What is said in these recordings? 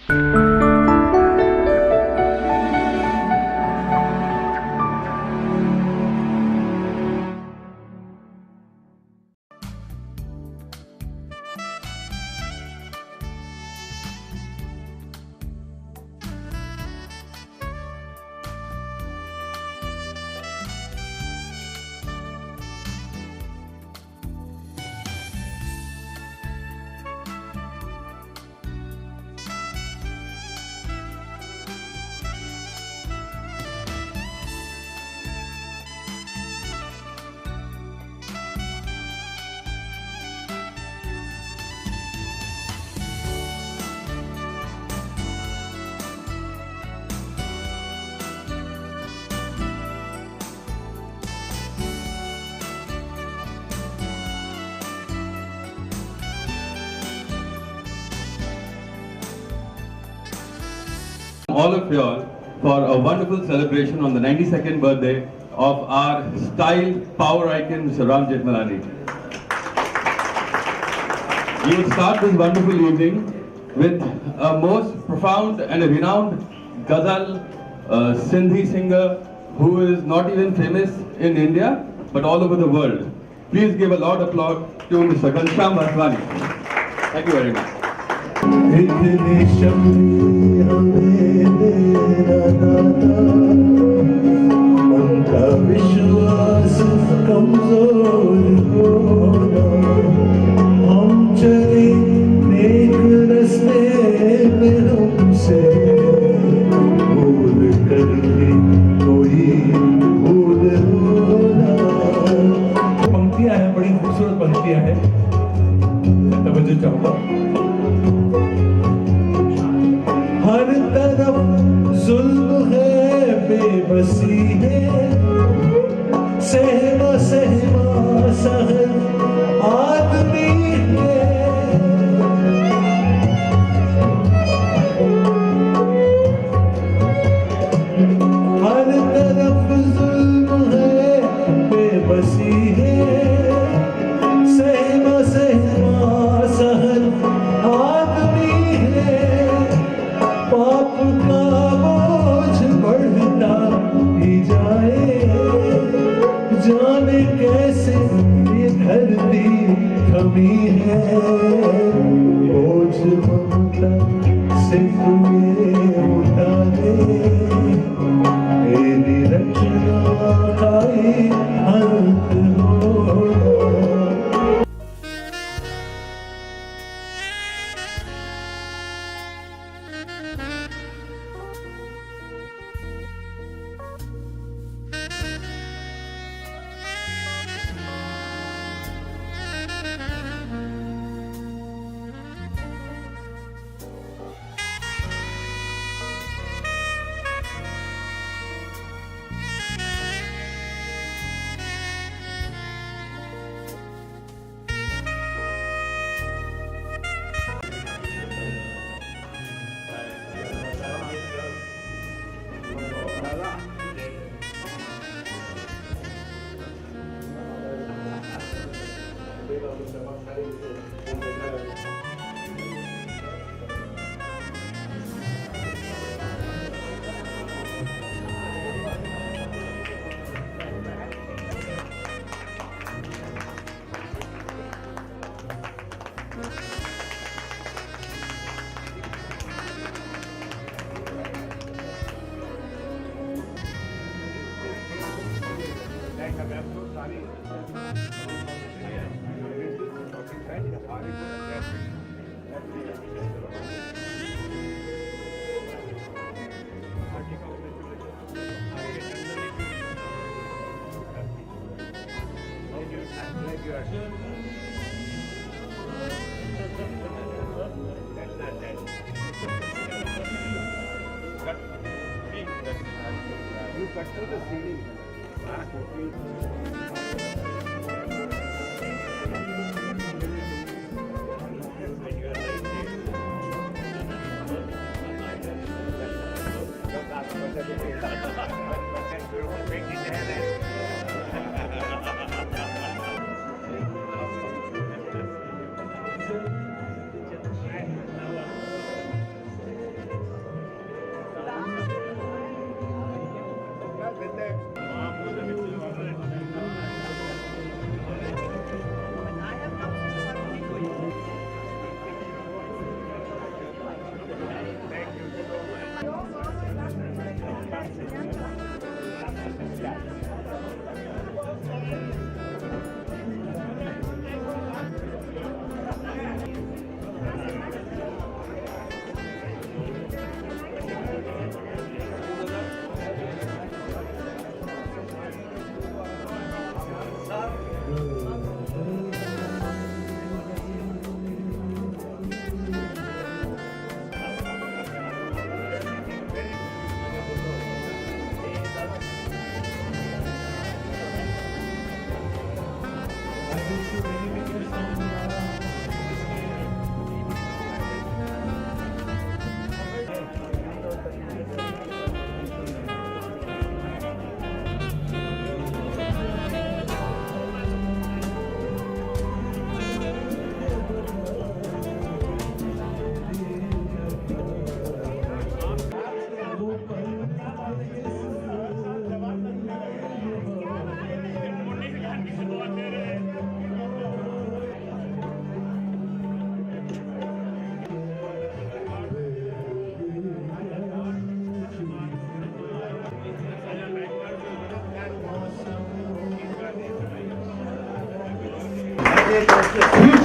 All of you all for a wonderful celebration on the 92nd birthday of our style power icon, Mr. Ram Jethmalani. We will start this wonderful evening with a most profound and a renowned Ghazal Sindhi singer who is not even famous in India but all over the world. Please give a loud applause to Mr. Ghanshyam Vaswani. Thank you very much. इतने शक्ति हमें मेरा दाता, उनका विश्वास कमजोर होना, हम चले नेक रास्ते में हमसे भूल करके कोई भूल होना। पंक्तियां हैं, बड़ी खूबसूरत पंक्तियां हैं, तवज्जो चाहूंगा। हर तरफ जुल्म है, बेबसी है, सहमा सहमा सहल आदमी है। हर तरफ जुल्म है, बेबसी है, सहमा सहमा सहल आदमी है। पाप का बोझ बढ़ता ही जाए, जाने कैसे ये धरती थमी है। बोझ ममता से तुम्हें उठा दे, तेरी रचना का ही अंत हो। You cut through the ceiling.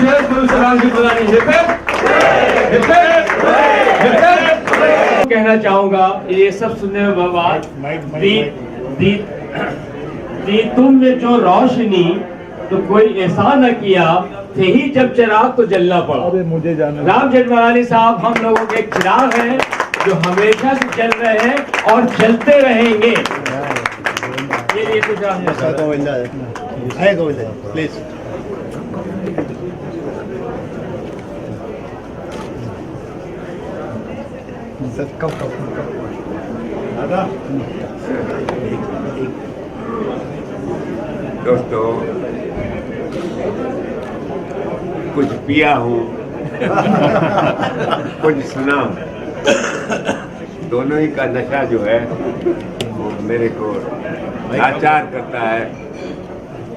cheers for Mr. Ranjit Bhadani. Hip hip! Hip hip! Hip hip! कहना चाहूंगा ये सब सुनने में बाद दी तुम में जो रोशनी तो कोई ऐसा न किया थे ही जब चिराग तो जलना पड़ा। अबे मुझे जाना। राम जेठमलानी साहब हम लोगों के एक चिराग हैं जो हमेशा से चल रहे हैं और चलते रहेंगे। ये लिए कुछ गोविंदा है गोविंदा प्लीज। दोस्तों कुछ पिया हूँ कुछ सुना हूँ, दोनों ही का नशा जो है वो मेरे को लाचार करता है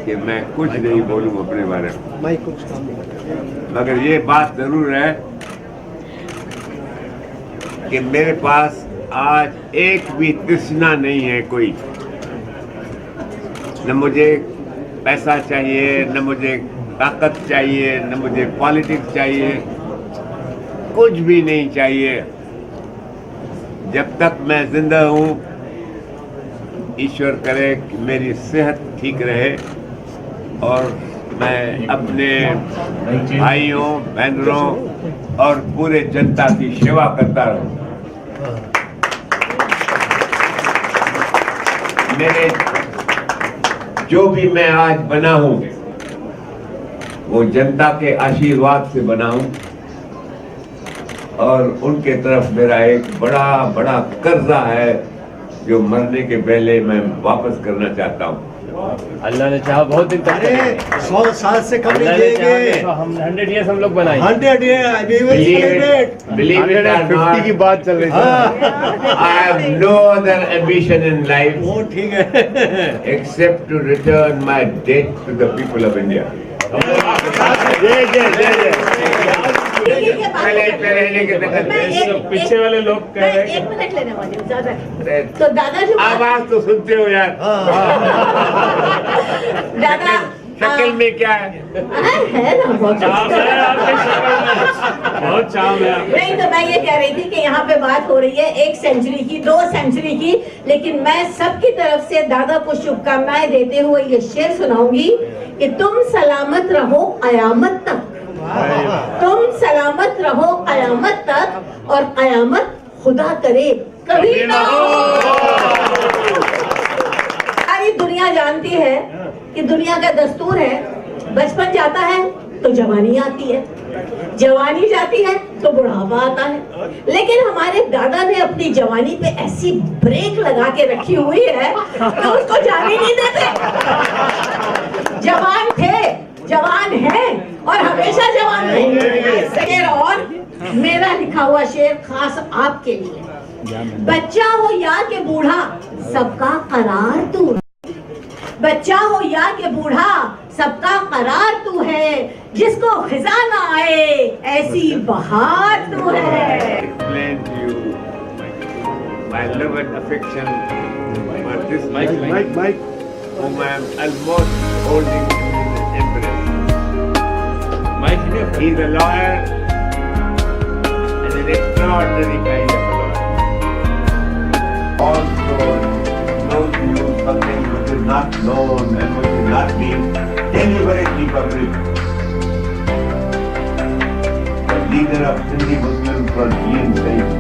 कि मैं कुछ नहीं बोलूँ अपने बारे में। मैं कुछ काम नहीं करता। मगर ये बात जरूर है कि मेरे पास आज एक भी तृष्णा नहीं है कोई। न मुझे पैसा चाहिए, न मुझे ताकत चाहिए, न मुझे पॉलिटिक्स चाहिए, कुछ भी नहीं चाहिए। जब तक मैं जिंदा हूँ ईश्वर करे कि मेरी सेहत ठीक रहे और मैं अपने भाइयों बहनों और पूरे जनता की सेवा करता रहूं। मेरे जो भी मैं आज बना हूं वो जनता के आशीर्वाद से बना हूं और उनके तरफ मेरा एक बड़ा बड़ा कर्जा है जो मरने के पहले मैं वापस करना चाहता हूं। अल्लाह ने चाहा बहुत दिन तक अरे 100 साल से कम नहीं अल्लाह ने चाहा देंगे। तो हम 100 years हम लोग बनाएंगे। 100 years we will celebrate। Believe it or 150 की not, बात चल रही थी। I have no other ambition in life वो ठीक है। except to return my debt to the people of India. पीछे वाले लोग कह रहे हैं एक मिनट लेने वाली हूँ, ज्यादा नहीं। तो दादा जो आवाज तो सुनते हो यार। दादा शक्ल में क्या है? है ना बहुत चाव है आपके शक्ल में, बहुत चाव है आपके। नहीं तो मैं ये कह रही थी कि यहाँ पे बात हो रही है 1 सेंचुरी की, 2 सेंचुरी की, लेकिन मैं सबकी तरफ से दादा को शुभकामनाएं देते हुए ये शेर सुनाऊंगी कि तुम सलामत रहो कयामत तक, तुम सलामत रहो कयामत तक और कयामत खुदा करे कभी ना हो। सारी दुनिया जानती है कि दुनिया का दस्तूर है, बचपन जाता है तो जवानी आती है, जवानी जाती है तो बुढ़ापा आता है। लेकिन हमारे दादा ने अपनी जवानी पे ऐसी ब्रेक लगा के रखी हुई है कि उसको जाने नहीं देते। जवान थे, जवान हैं और हमेशा जवान रहेंगे। शेर और मेरा लिखा हुआ शेर खास आपके लिए। बच्चा हो या के बूढ़ा सबका करार तू, बच्चा हो या के बूढ़ा सबका करार तू है, जिसको खिजा ना आए ऐसी बहार तू है। Explain to you my love and affection for this Mike whom I am almost holding in an embrace. He is a lawyer and an extraordinary kind of a lawyer. Also knows you something which is not known and which is not being deliberately published. The leader of Sindhi Muslims for Jeen Singh.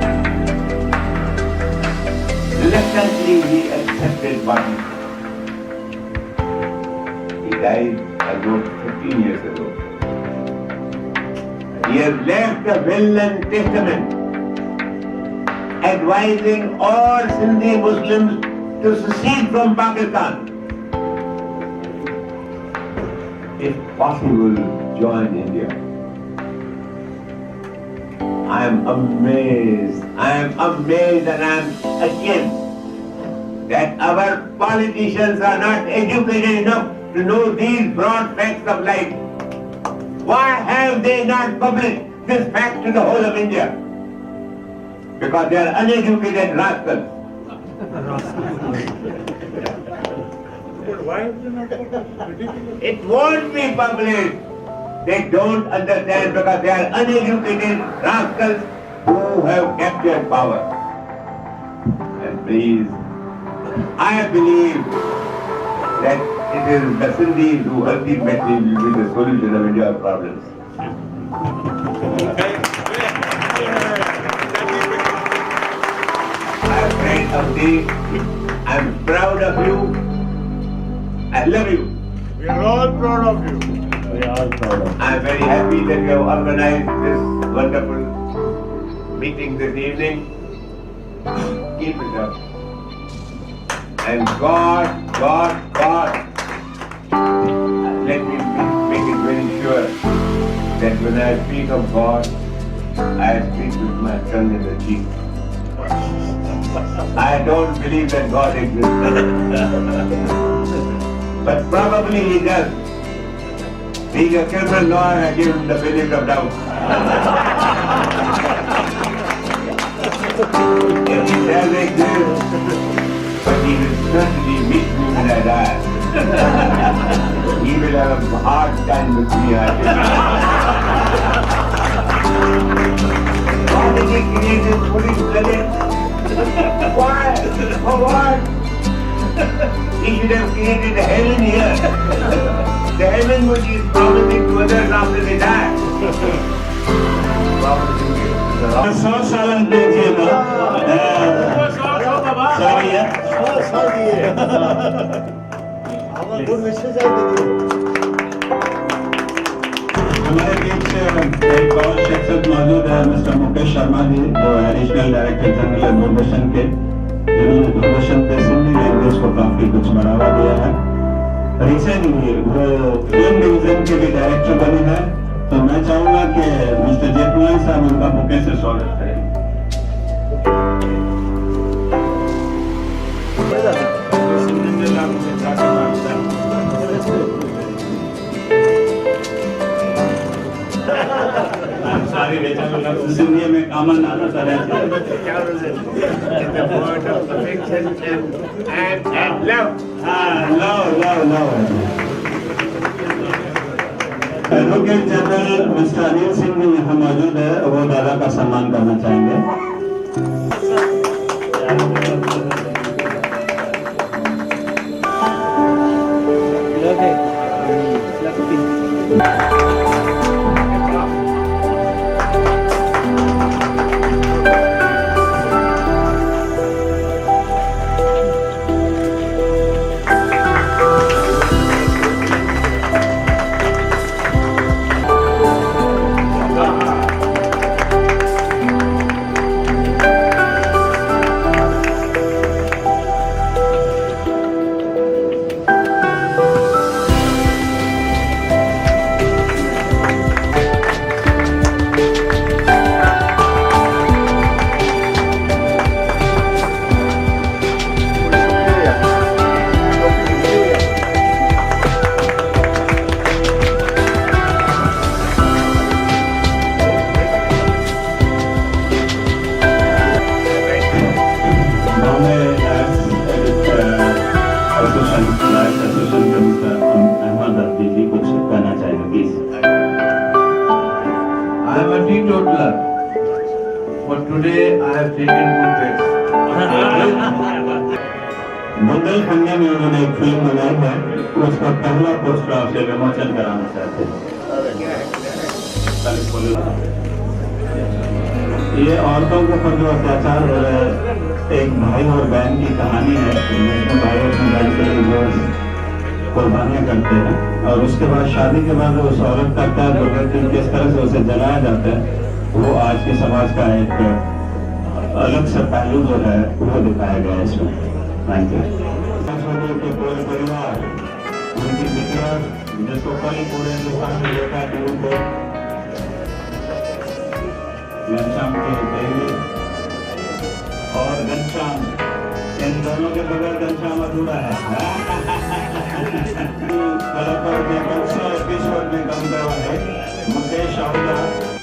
Reluctantly he accepted party. He died about 15 years ago. He has left a will and testament advising all Sindhi Muslims to secede from Pakistan. If possible, join India. I am amazed and I am ashamed that our politicians are not educated enough to know these broad facts of life. Why have they not published this fact to the whole of India? Because they are uneducated rascals. It won't be published They don't understand because they are uneducated rascals who have captured power. And please, I believe that it is the Sindhis who ultimately will be the solution of India's problems. I am proud of thee. I am proud of you. I love you. We are all proud of you. I am very happy that you have organized this wonderful meeting this evening. Keep it up. And God, let me make it very sure that when I speak of God, I speak with my tongue in the cheek. I don't believe that God exists. But probably He does. Being a criminal lawyer, I give him the benefit of doubt. If He does exist, but He will certainly meet me when I die. He will have a hard time with me, I think. Why did He create this foolish planet? Why? For what? He should have created heaven here. The heaven which He is promising to others after they die. 100 साल देखिए ना सही है हमारे बीच एक और शख्सियत मौजूद है मिस्टर मुकेश शर्मा जी जो एडिशनल डायरेक्टर जनरल दूरदर्शन के जिन्होंने दूरदर्शन पे सिंधी लैंग्वेज को काफी कुछ बढ़ावा दिया है रिसेंटली वो फिल्म डिवीजन के भी डायरेक्टर बने हैं तो मैं चाहूंगा कि मिस्टर जेठमलानी साहब उनका बुके से स्वागत करें सिंधी में कामन नाना तरह In the word of affection and love. love advocate general mister Anil Singh भी यहाँ मौजूद है वो दादा का सम्मान करना चाहेंगे I am a teetotaler, but today I have taken good rest. Bundelkhandi में उन्होंने एक फिल्म बनाई है उसका पहला पोस्टर आपसे विमोचन कराना चाहते हैं ये औरतों के ऊपर जो अत्याचार हो रहे हैं एक भाई और बहन की कहानी है जिसमें भाई अपनी बहन के लिए जो कुर्बानियां करते हैं और उसके बाद शादी के बाद उस औरत का क्या दुर्गति किस तरह से उसे जलाया जाता है वो आज के समाज का एक अलग सा पहलू जो है वो दिखाया गया है इसमें थैंक यू के पूरे परिवार उनकी बिटिया जिसको कल पूरे हिंदुस्तान में देखा कि उनको घनश्याम के देवी और घनश्याम इन दोनों के बगैर घनश्याम अधूरा है कलाकार के 100 एपिसोड में काम करवा है मुकेश आहुजा